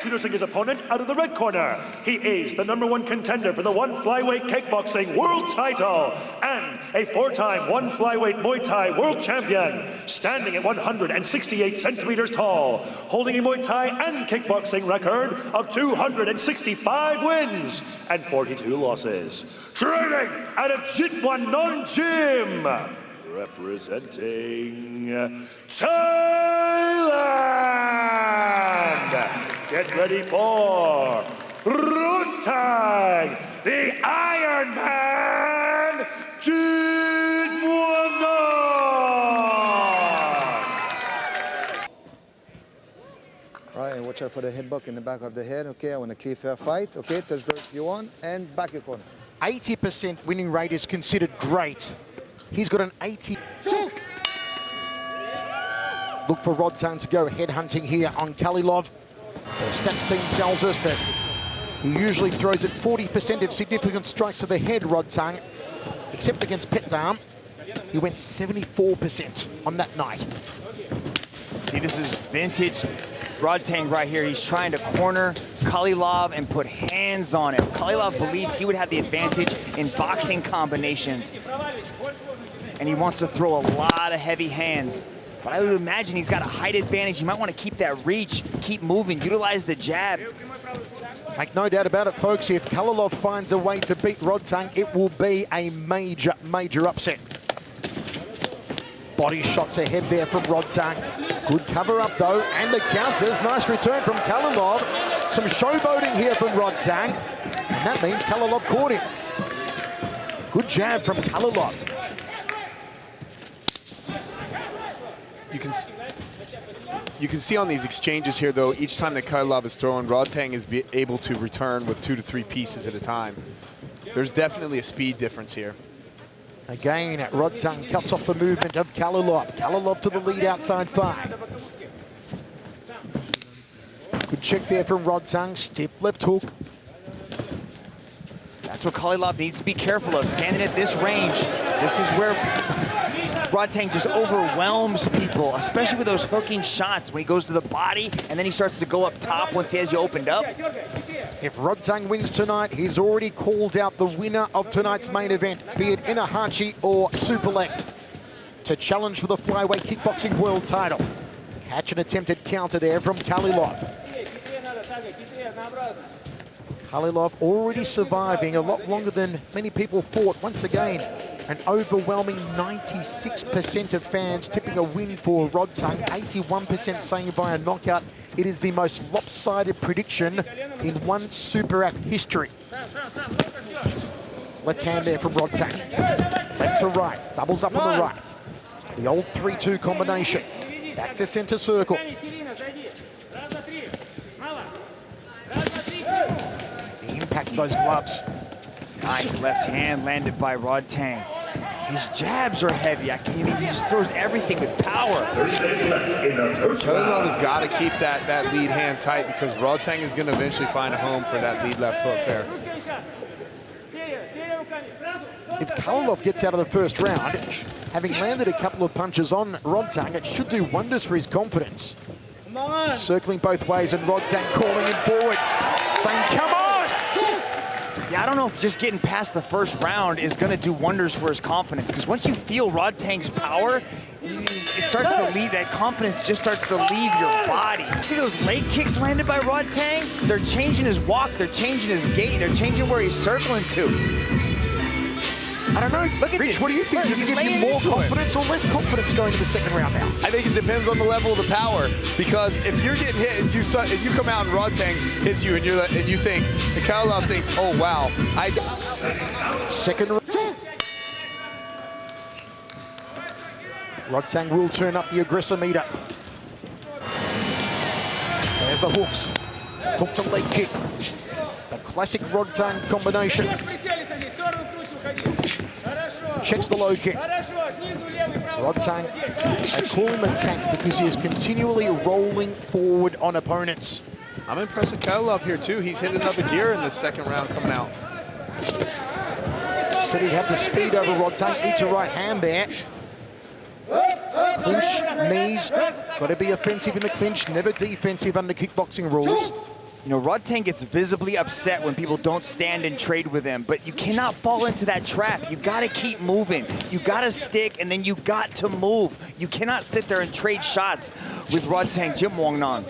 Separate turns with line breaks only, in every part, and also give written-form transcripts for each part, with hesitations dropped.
Introducing his opponent out of the red corner, he is the #1 contender for the one flyweight kickboxing world title and a 4-time one flyweight Muay Thai world champion, standing at 168 centimeters tall, holding a Muay Thai and kickboxing record of 265 wins and 42 losses. Training at a Jitmuangnon gym, representing Thailand. Get ready for Rodtang, the Iron Man Jitmuangnon.
Right, and watch out for the headbutt in the back of the head. Okay, I want a clear, fair fight. Okay, touch guard if you want, and back your corner.
80% winning rate is considered great. He's got an 80. Look for Rodtang to go headhunting here on Khalilov. The stats team tells us that he usually throws at 40% of significant strikes to the head, Rodtang, except against Petdam. He went 74% on that night.
See, this is vintage Rodtang right here. He's trying to corner Khalilov and put hands on him. Khalilov believes he would have the advantage in boxing combinations, and he wants to throw a lot of heavy hands. But I would imagine he's got a height advantage. You might want to keep that reach, keep moving, utilize the jab.
Make no doubt about it, folks. If Khalilov finds a way to beat Rodtang, it will be a major, major upset. Body shots ahead there from Rodtang. Good cover up though, and the counters. Nice return from Khalilov. Some showboating here from Rodtang, and that means Khalilov caught him. Good jab from Khalilov.
You can see on these exchanges here, though, each time that Khalilov is throwing, Rodtang is able to return with 2 to 3 pieces at a time. There's definitely a speed difference here.
Again, Rodtang cuts off the movement of Khalilov. Khalilov to the lead outside thigh. Good check there from Rodtang. Stiff left hook.
That's what Khalilov needs to be careful of, standing at this range. This is where Rodtang just overwhelms people, especially with those hooking shots when he goes to the body and then he starts to go up top once he has you opened up.
If Rodtang wins tonight, he's already called out the winner of tonight's main event, be it Inahachi or Superlek, to challenge for the flyweight kickboxing world title. Catch an attempted counter there from Khalilov. Khalilov already surviving a lot longer than many people thought. Once again, an overwhelming 96% of fans tipping a win for Rodtang, 81% saying by a knockout. It is the most lopsided prediction in one Super Act history. Left hand there from Rodtang. Left to right, doubles up on the right. The old 3-2 combination. Back to center circle. The impact of those gloves.
Nice left hand landed by Rodtang. His jabs are heavy. I mean, he just throws everything with power.
Khalilov has got to keep that lead hand tight because Rodtang is going to eventually find a home for that lead left hook there.
If Khalilov gets out of the first round, having landed a couple of punches on Rodtang, it should do wonders for his confidence. Circling both ways and Rodtang calling him forward, saying, "Come on!"
Yeah, I don't know if just getting past the first round is going to do wonders for his confidence, because once you feel Rodtang's power, it starts to leave, that confidence just starts to leave your body. See those leg kicks landed by Rodtang? They're changing his walk, they're changing his gait, they're changing where he's circling to.
I don't know. Look at Rich, what do you think? Does it give you more confidence or less confidence going to the second round now?
I think it depends on the level of the power, because if you're getting hit and you come out and Rodtang hits you and you think, and Khalilov thinks, oh wow,
second round. Rodtang will turn up the aggressor meter. There's the hooks. Hook to leg kick. The classic Rodtang combination. Checks the low kick. Rodtang, they call him a tank because he is continually rolling forward on opponents.
I'm impressed with Khalilov here too. He's hit another gear in this second round coming out.
Said he'd have the speed over Rodtang. Eats a right hand there. Clinch, knees. Got to be offensive in the clinch, never defensive under kickboxing rules.
You know, Rodtang gets visibly upset when people don't stand and trade with him, but you cannot fall into that trap. You gotta keep moving. You gotta stick, and then you got to move. You cannot sit there and trade shots with Rodtang Jitmuangnon.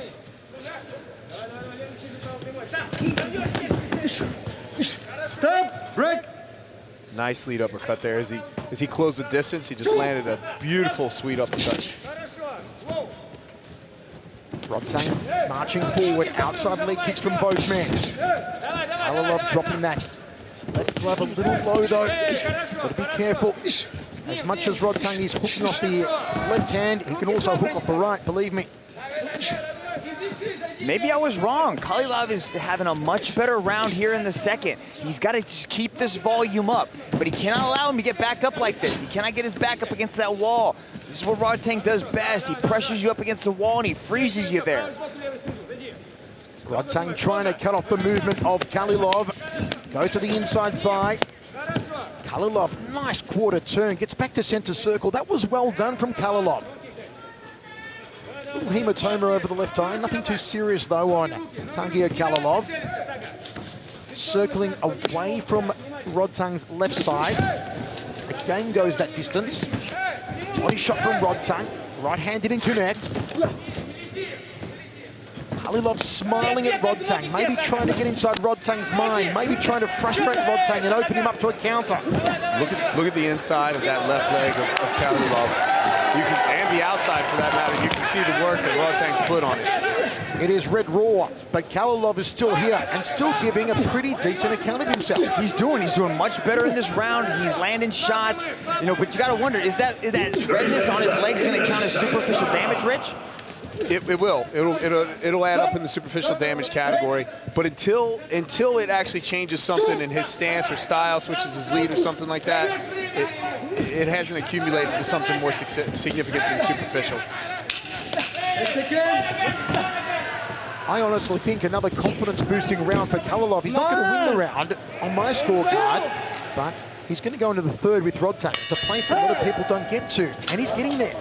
Stop, break.
Nice lead uppercut there. As he closed the distance, he just landed a beautiful sweet uppercut.
Rodtang marching forward, outside leg kicks from both men. Khalilov dropping that left glove a little low though. Gotta be careful. As much as Rodtang is hooking off the left hand, he can also hook off the right, believe me.
Maybe I was wrong. Khalilov is having a much better round here in the second. He's got to just keep this volume up, but he cannot allow him to get backed up like this. He cannot get his back up against that wall. This is what Rodtang does best. He pressures you up against the wall and he freezes you there.
Rodtang trying to cut off the movement of Khalilov. Goes to the inside thigh. Khalilov, nice quarter turn, gets back to center circle. That was well done from Khalilov. Little hematoma over the left eye, nothing too serious though on Tagir Khalilov. Circling away from Rodtang's left side. Again goes that distance. Body shot from Rodtang, right-handed and connect. Khalilov smiling at Rodtang, maybe trying to get inside Rodtang's mind, maybe trying to frustrate Rodtang and open him up to a counter.
Look at the inside of that left leg of Khalilov. And the outside for that matter. You can see the work that Rodtang's put on it.
It is red raw, but Khalilov is still here and still giving a pretty decent account of himself.
He's doing much better in this round. He's landing shots, you know, but you gotta wonder, is that redness on his legs gonna count as superficial damage, Rich?
It will. It'll add up in the superficial damage category. But until it actually changes something in his stance or style, switches his lead or something like that, it hasn't accumulated to something more significant than superficial.
I honestly think another confidence-boosting round for Khalilov. He's not going to win the round on my scorecard, but he's going to go into the third with Rodtang. It's a place that a lot of people don't get to, and he's getting there.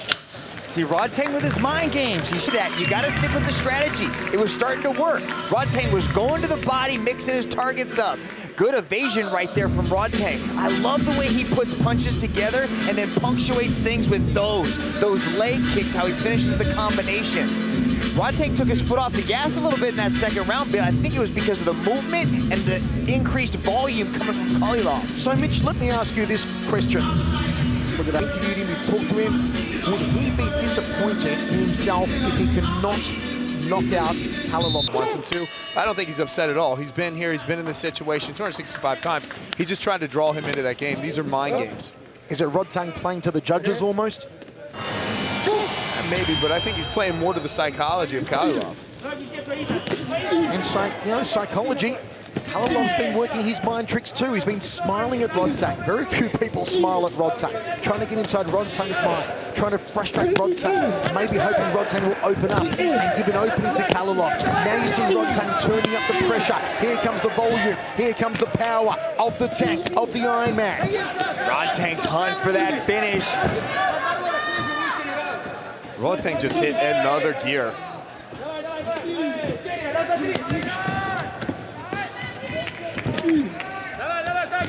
See, Rodtang with his mind games. You see that. You got to stick with the strategy. It was starting to work. Rodtang was going to the body, mixing his targets up. Good evasion right there from Rodtang. I love the way he puts punches together and then punctuates things with those leg kicks, how he finishes the combinations. Rodtang took his foot off the gas a little bit in that second round, but I think it was because of the movement and the increased volume coming from Khalilov.
So, Mitch, let me ask you this question. Look at that. Interviewed him, you talked to him. Would he be disappointed in himself if he cannot knock out Khalilov?
Wants him to. I don't think he's upset at all. He's been here. He's been in this situation 265 times. He's just trying to draw him into that game. These are mind games.
Is it Rodtang playing to the judges almost?
Maybe, but I think he's playing more to the psychology of Khalilov.
And psychology. Khalilov's been working his mind tricks too. He's been smiling at Rodtang. Very few people smile at Rodtang. Trying to get inside Rodtang's mind. Trying to frustrate Rodtang. Maybe hoping Rodtang will open up and give an opening to Khalilov. Now you see Rodtang turning up the pressure. Here comes the volume. Here comes the power of the tank, of the Iron Man.
Rodtang's hunt for that finish.
Rodtang just hit another gear.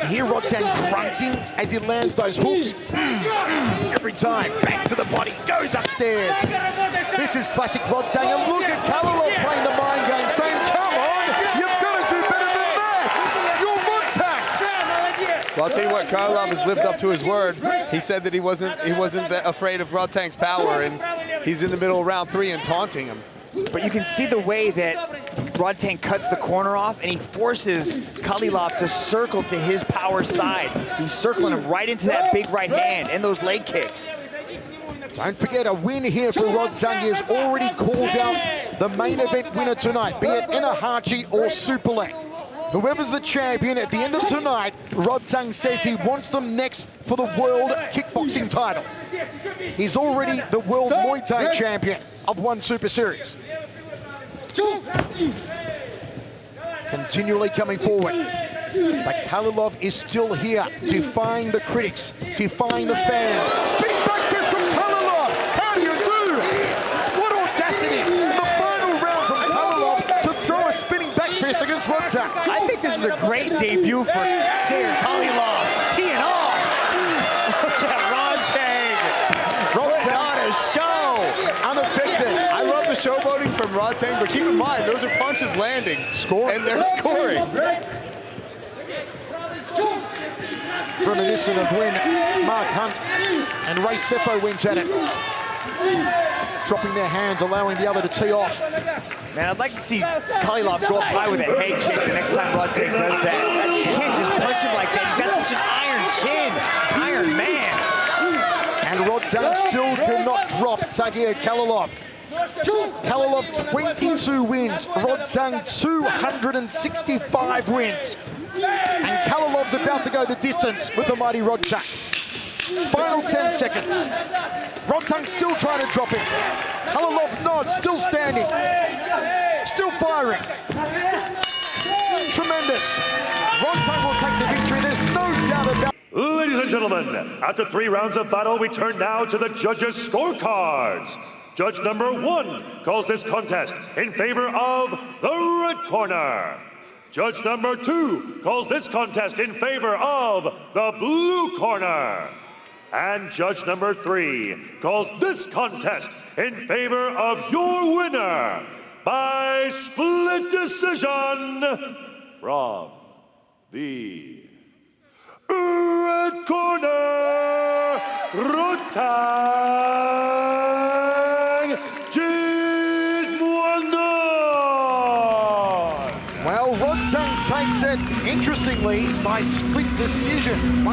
Hear Rodtang grunting as he lands those hooks. Every time, back to the body, goes upstairs. This is classic Rodtang, and look at Khalilov playing the mind game, saying, come on, you've got to do better than that. You're Rodtang.
Well, I'll tell you what, Khalilov has lived up to his word. He said that he wasn't that afraid of Rodtang's power, and he's in the middle of round 3 and taunting him.
But you can see the way that Rodtang cuts the corner off, and he forces Khalilov to circle to his power side. He's circling him right into that big right hand and those leg kicks.
Don't forget, a win here for Rodtang has already called out the main event winner tonight, be it Enahachi or Superlek. Whoever's the champion at the end of tonight, Rodtang says he wants them next for the world kickboxing title. He's already the world Muay Thai champion of one Super Series. Continually coming forward. But Khalilov is still here, defying the critics, defying the fans. Spinning back fist from Khalilov. How do you do? What audacity in the final round from Khalilov to throw a spinning back Rodtang.
I think this is a great debut for Tagir Khalilov. Teeing off. Look at Rodtang.
Rodtang
On a show.
unaffected.
I love the showboating from Rodtang, but keep in mind, those are punches landing.
Scoring.
And they're scoring.
Reminiscent of when Mark Hunt and Ray Sefo went at it. Dropping their hands, allowing the other to tee off.
Man, I'd like to see Khalilov go up high with a head kick the next time Rodtang does that. You can't just punch him like that. He's got such an iron chin. Iron man.
And Rodtang still cannot drop Tagir Khalilov. Khalilov 22 wins, Rodtang 265 wins. And Khalilov's about to go the distance with the mighty Rodtang. Final 10 seconds. Rodtang still trying to drop him. Khalilov nods, still standing. Still firing. Tremendous. Rodtang will take the victory, there's no doubt about it.
Ladies and gentlemen, after 3 rounds of battle, we turn now to the judges' scorecards. Judge number 1 calls this contest in favor of the red corner. Judge number 2 calls this contest in favor of the blue corner. And judge number 3 calls this contest in favor of your winner by split decision from the red corner, Rodtang Jitmuangnon.
Well, Rodtang takes it, interestingly, by split decision.